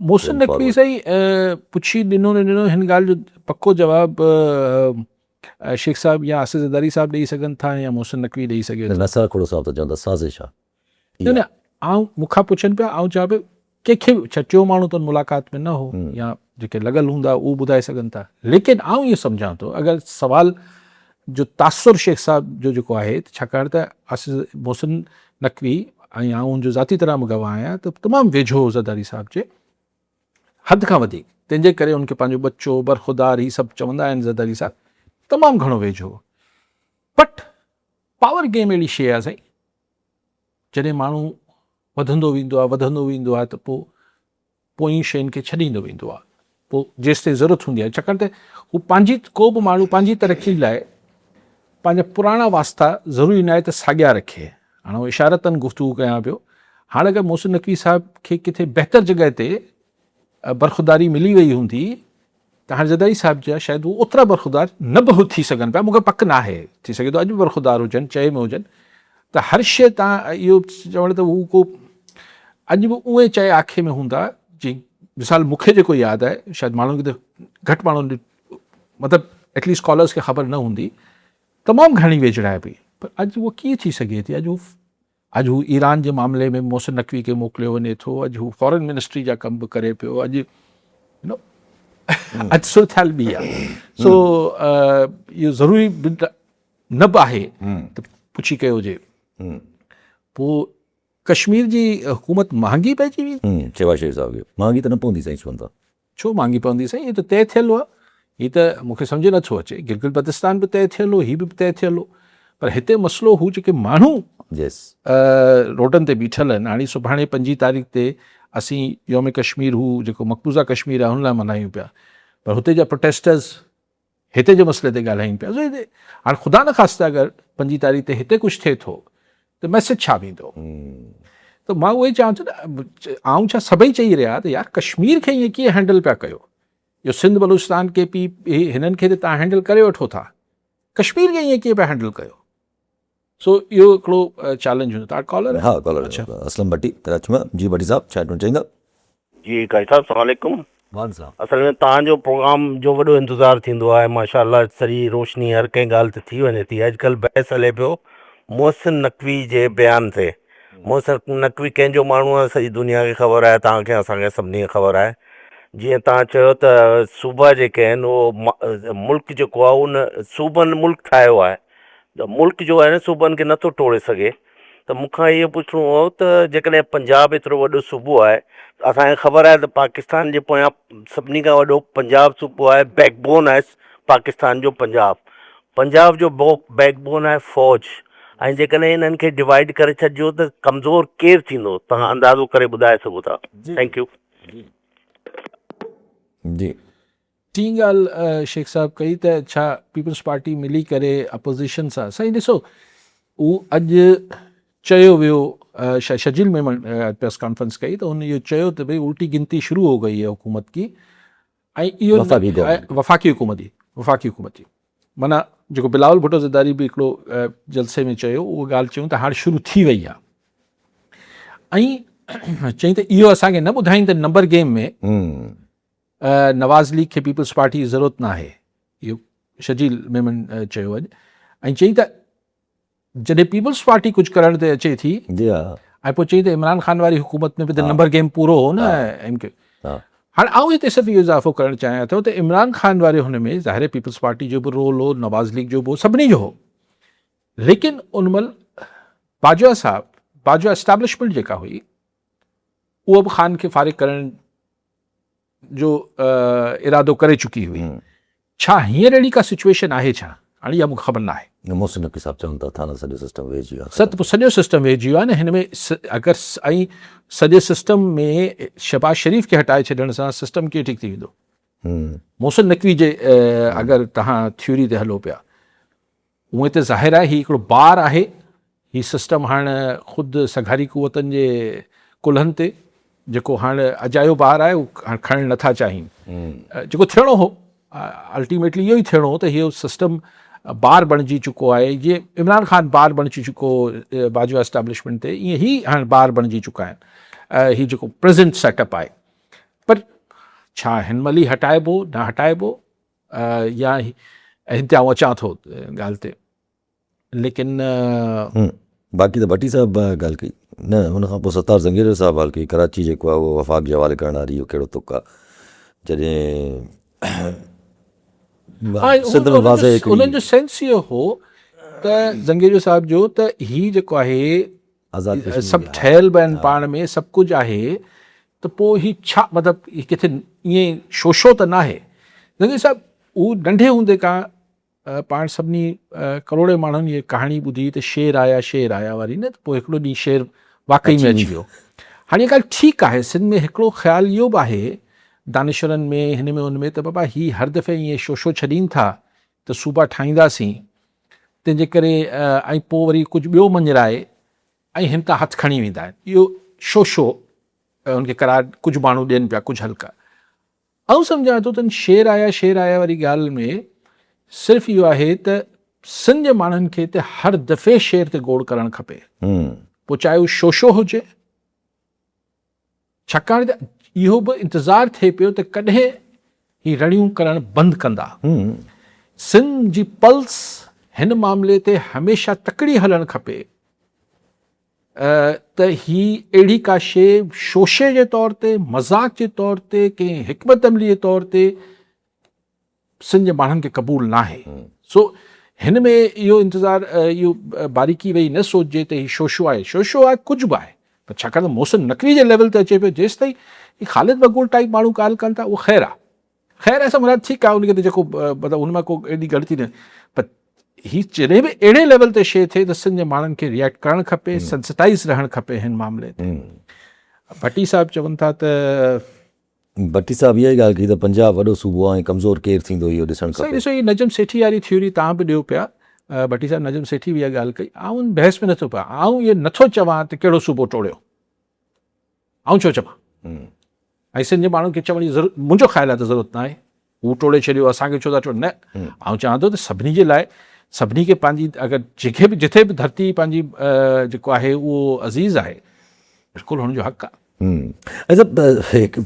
मोहसिन नकवी साईं पुछी ॾिनो न ॾिनो हिन ॻाल्हि जो पको जवाबु शेख साहब या आसिफ़ ज़रदारी साहब ॾेई सघनि था या मोहसिन नकवी ॾेई सघे थो। नसार खोड़ो साहब त चवंदा साज़िश आहे। न आउं मूंखां पुछनि पिया, आउं चवां पियो कंहिंखे छा टियों माण्हू त मुलाक़ात में न हो या जेके लॻल हूंदा उहे ॿुधाए सघनि था, लेकिन आउं इहो सम्झां थो अगरि सवाल जो तासुर शेख साहब जो जेको आहे छाकाणि त आसिफ़ मोहसिन नकवी ऐं आउं उनजो ज़ाती तरह में गवाह आहियां त तमामु वेझो हो ज़रदारी साहब जे हद खां वधीक, तंहिंजे करे उनखे पंहिंजो बच्चो बरख़ुदार ही सभु चवंदा आहिनि ज़रदारी साहब तमामु घणो वेझो। बट पावर गेम अहिड़ी शइ आहे साईं, जॾहिं माण्हू वधंदो वेंदो आहे त पोइ शयुनि खे छॾींदो वेंदो आहे, पोइ जेसि ताईं ज़रूरत हूंदी आहे, छाकाणि त हू पंहिंजी को बि माण्हू पंहिंजी तरक़ी लाइ पंहिंजा पुराणा वास्ता ज़रूरी न आहे त साॻिया रखे। हाणे उहो इशारतनि गुफ़्तगू कयां पियो, हाणे अगरि मोहसिन नकवी साहब खे किथे बहितर जॻह ते बरख़ुदारी मिली वई हूंदी त हाणे ज़रदारी साहब जा शायदि उहे ओतिरा बरख़ुदार न बि थी सघनि पिया, मूंखे पक न आहे, थी सघे थो अॼु बि बरख़ुदार हुजनि, चए में हुजनि, त हर शइ तव्हां इहो चवण त हू को अॼु बि उहे चए आखे में हूंदा जीअं मिसाल मूंखे जेको यादि आहे, शायदि माण्हुनि खे त घटि माण्हुनि मतिलबु एटलीस्ट स्कॉलर्स खे ख़बर न हूंदी, तमामु घणी वेझड़ाए पई, पर अॼु उहो कीअं थी सघे थी। अॼु हू ईरान जे मामले में मोहसिन नकवी खे मोकिलियो वञे थो, अॼु हू फॉरेन मिनिस्ट्री जा कम बि करे पियो, अॼु अॼु सूरत बि आहे। सो इहो ज़रूरी न बि आहे त पुछी कयो हुजे। पोइ कश्मीर जी हुकूमत महांगी पइजी वई, शेवा शेख साहब खे महांगी त न पवंदी साईं, चवनि था छो महांगी पवंदी साईं, इहो त तइ थियल आहे, हीअ त मूंखे सम्झ नथो अचे, गिलगित बल्तिस्तान बि तइ थियल हो, हीअ बि तइ थियल हो, पर हिते मसइलो हू जेके माण्हू रोडनि ते बीठल आहिनि। हाणे सुभाणे 5 तारीख़ ते असीं योम कश्मीर हू जेको मक़बूज़ा कश्मीर आहे हुन लाइ मल्हायूं पिया, पर हुते जा प्रोटेस्टर्स हिते जे मसइले ते ॻाल्हाइनि पिया। हाणे ख़ुदा न ख़ास्ता अगरि 5 तारीख़ ते हिते कुझु थिए थो त मैसेज छा वेंदो, त मां उहे चवां थो न, आउं छा सभई चई रहिया त यार कश्मीर खे ईअं कीअं हैंडल पिया कयो, इहो सिंध बलूचिस्तान के हिननि खे त तव्हां हैंडल करे वठो था, कश्मीर खे ईअं कीअं पिया हैंडल कयो। सो इहो हिकिड़ो चैलेंज हूंदो। तव्हां कॉलर? हा कॉलर। असलम भट्टी कराची में। जी भट्टी साहब छा चवणु चाहींदा? जी काई साहब अस्सलाम वालेकुम। वान साहब असल में तव्हांजो प्रोग्राम जो वॾो इंतज़ारु थींदो आहे, माशाअल्लाह सॼी रोशनी हर कंहिं ॻाल्हि ते थी वञे थी। अॼुकल्ह बहस हले पियो मोहसिन नकवी जे बयान ते। मोहसिन नकवी कंहिंजो माण्हू आहे सॼी दुनिया खे ख़बर आहे, तव्हांखे असांखे सभिनी खे ख़बर आहे। जीअं तव्हां चयो त सूबा जेके आहिनि उहो मुल्क जेको आहे उन सूबनि मुल्क ठाहियो आहे, त मुल्क जो आहे न सूबनि खे नथो टोड़े सघे। त मूंखां इहो पुछिणो हो त जेकॾहिं पंजाब एतिरो वॾो सूबो आहे, असांखे ख़बर आहे त पाकिस्तान जे पोयां सभिनी खां वॾो पंजाब सूबो आहे, बैकबोन आहे पाकिस्तान जो पंजाब जो बैकबोन आहे फ़ौज, ऐं जेकॾहिं इन्हनि खे डिवाइड करे छॾिजो त कमज़ोर केरु थींदो, तव्हां अंदाज़ो करे ॿुधाए सघो था? Thank U. जी टी ॻाल्हि शेख साहब कई त छा पीपल्स पार्टी मिली करे अपोज़िशन सां, साईं ॾिसो उहो अॼु चयो वियो, शजील में प्रेस कॉन्फ्रेंस कई त हुन इहो चयो त भई उल्टी गिनती शुरू हो गई है हुकूमत की, ऐं इहो वफ़ाक़ी हुकूमत जी माना जेको बिलावल भुट्टो ज़रदारी बि हिकिड़ो जलसे में चयो, उहो ॻाल्हि चयूं त हाणे शुरू थी वई आहे, ऐं चई त इहो असांखे न ॿुधाईं त नंबर गेम में नवाज़ लीग खे पीपल्स पार्टी जी ज़रूरत न आहे, इहो शजील मेमन चयो अॼु। ऐं चई त जॾहिं पीपल्स पार्टी कुझु करण ते अचे थी ऐं पोइ चई त इमरान ख़ान वारी हुकूमत में बि त नंबर गेम पूरो हो न एम के। हाणे आउं हिते सिर्फ़ु इहो इज़ाफ़ो करणु चाहियां थो त इमरान ख़ान वारे हुन में ज़ाहिर पीपल्स पार्टी जो बि रोल हो, नवाज़ लीग जो बि हो, सभिनी जो हो, लेकिन उन महिल बाजवा एस्टैब्लिशमेंट जेका हुई उहा बि ख़ान खे फारिग करण जो इरादो करे चुकी हुई। छा हींअर अहिड़ी का सिचुएशन आहे छा? हाणे इहा मूंखे ख़बर न आहे। मोहसिन नकवी साहब चवनि था थाना सॼो सिस्टम वेझी वियो आहे। सॼो सिस्टम वेझी वियो आहे न हिन में। अगरि ऐं सॼे सिस्टम में शहबाज शरीफ़ खे हटाए छॾण सां सिस्टम कीअं ठीकु थी वेंदो? मोहसिन नकवी जे अगरि तव्हां थ्योरी ते हलो पिया, उहे त ज़ाहिर आहे हीउ हिकिड़ो बार आहे, हीउ सिस्टम हाणे ख़ुदि सघारी कुवतनि जे कुल्हनि ते जेको हाणे अजायो बार आहे उहो हाणे खणणु नथा चाहिनि। जेको थियणो हो अल्टीमेटली इहो ई थियणो हो त इहो सिस्टम बार बणिजी चुको आहे, जीअं इमरान ख़ान बार बणिजी चुको बाजवा एस्टैब्लिशमेंट ते, ईअं ई हाणे बार बणिजी चुका आहिनि हीउ जेको प्रेज़ेंट सेटअप आहे। पर छा हिन महिल ई हटाइबो न हटाइबो या हिते आउं अचां थो ॻाल्हि ते, लेकिन बाक़ी त भट्टी साहिब ॻाल्हि कई न, हुन खां पोइ सत्तार ज़ंगीर साहिबु ॻाल्हि कई, कराची जेको आहे उहो वफ़ाक़ जे हवाले करण वारी, इहो कहिड़ो तुक आहे जॾहिं सिंध में वाज़े उन्हनि जो सेंस इहो हो त ज़ंगीर साहिब जो त ही जेको आहे आज़ादु सभु ठहियल बि आहिनि पाण में, सभु कुझु आहे, त पोइ ही छा मतिलबु ही किथे ईअं शोशो त न आहे। ज़ंगीर साहिबु उहो नंढे हूंदे खां पाण सभिनी करोड़े माण्हुनि इहे कहाणी ॿुधी त शेर आया वारी न, त पोइ हिकिड़ो ॾींहुं शेर वाक़ई में अची वियो। हाणे इहा ॻाल्हि ठीकु आहे, सिंध में हिकिड़ो ख़्यालु इहो बि आहे दानिशरनि में हिन में हुन में त बाबा ही हर दफ़े ईअं शोशो छॾीनि था त सूबा ठाहींदासीं, तंहिंजे करे ऐं पोइ वरी कुझु ॿियो मंझराए ऐं हिन तां हथु खणी वेंदा आहिनि, इहो शोशो उनखे करार कुझु माण्हू ॾियनि पिया, कुझु हल्का। ऐं सम्झां थो त शेर आया वारी ॻाल्हि में सिर्फ़ु इहो आहे त सिंध जे माण्हुनि खे त हर दफ़े शेर ते गौर करणु खपे, पोइ चाहे उहो शोशो हुजे, छाकाणि त इहो बि इंतज़ारु थिए पियो त कॾहिं ही रड़ियूं करणु बंदि कंदा। सिंध जी पल्स हिन मामले ते हमेशह तकड़ी हलणु खपे त ही अहिड़ी का शइ शोशे जे तौर ते, मज़ाक जे तौर ते, कंहिं हिकमत अमली जे तौर ते सिंध जे माण्हुनि खे क़बूल न आहे। सो हिन में इहो इंतज़ारु इहो बारीकी वेही न सोचिजे त हीउ शोशो आहे, कुझु बि आहे, पर छाकाणि त मोहसिन नक़वी जे लेवल ते अचे पियो, जेसि ताईं ही ख़ालिद मक़बूल टाइप माण्हू ॻाल्हि कनि था उहो ख़ैरु आहे, ऐसा मुराद ठीकु आहे, उनखे त जेको मतिलबु हुन मां को एॾी ग़लती न, पर ही जॾहिं बि अहिड़े लेवल ते शइ थिए त सिंध जे माण्हुनि खे रिएक्ट करणु खपे, सेंसिटाइज़ रहणु खपे हिन मामले ते। भट्टी साहिबु चवनि था त भट्टी साहिबु इहा ई ॻाल्हि कई त पंजाब वॾो सूबो आहे ऐं कमज़ोर केरु थींदो इहो ॾिसणु खपे। ॾिसो ही नजम सेठी वारी थ्योरी तव्हां बि ॾियो पिया, भट्टी साहिबु नजम सेठी बि इहा ॻाल्हि कई, आउं बहस में नथो पिया, आउं इहो नथो चवां त कहिड़ो सूबो टोड़ियो, आउं छो चवां, ऐं सिंध जे माण्हुनि खे चवण जी ज़रूरत, मुंहिंजो ख़्यालु आहे त ज़रूरत न आहे, हू टोड़े छॾियो असांखे छो था टोड़े, न, आउं चवां थो त सभिनी जे लाइ, सभिनी खे पंहिंजी अगरि जिथे बि धरती पंहिंजी जेको आहे उहो अज़ीज़ आहे, बिल्कुलु हुनजो हक़ु आहे। अच्छा, हिकु